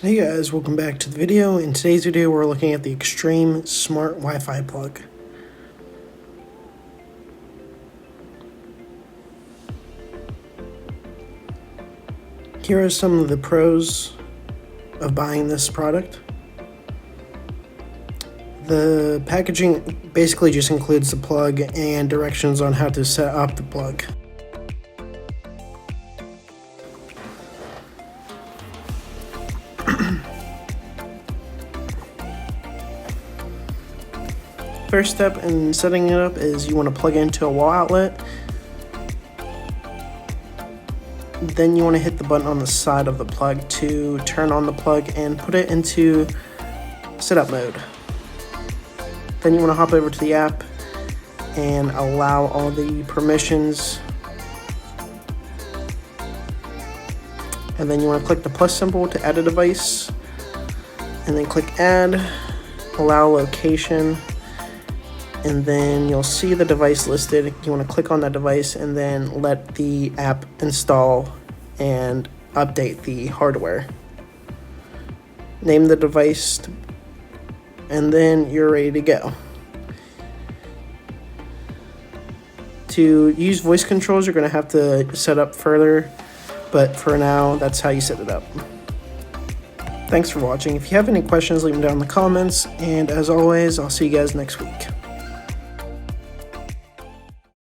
Hey guys, welcome back to the video. In today's video we're looking at the Xtreme Smart Wi-Fi plug. Here are some of the pros of buying this product. The packaging basically just includes the plug and directions on how to set up the plug. First step in setting it up is you want to plug it into a wall outlet. Then you want to hit the button on the side of the plug to turn on the plug and put it into setup mode. Then you want to hop over to the app and allow all the permissions. And then you want to click the plus symbol to add a device. And then click add, allow location. And then you'll see the device listed. You want to click on that device and then let the app install and update the hardware. Name the device and then you're ready to go. To use voice controls, you're going to have to set up further, but for now, that's how you set it up. Thanks for watching. If you have any questions, leave them down in the comments, and as always, I'll see you guys next week.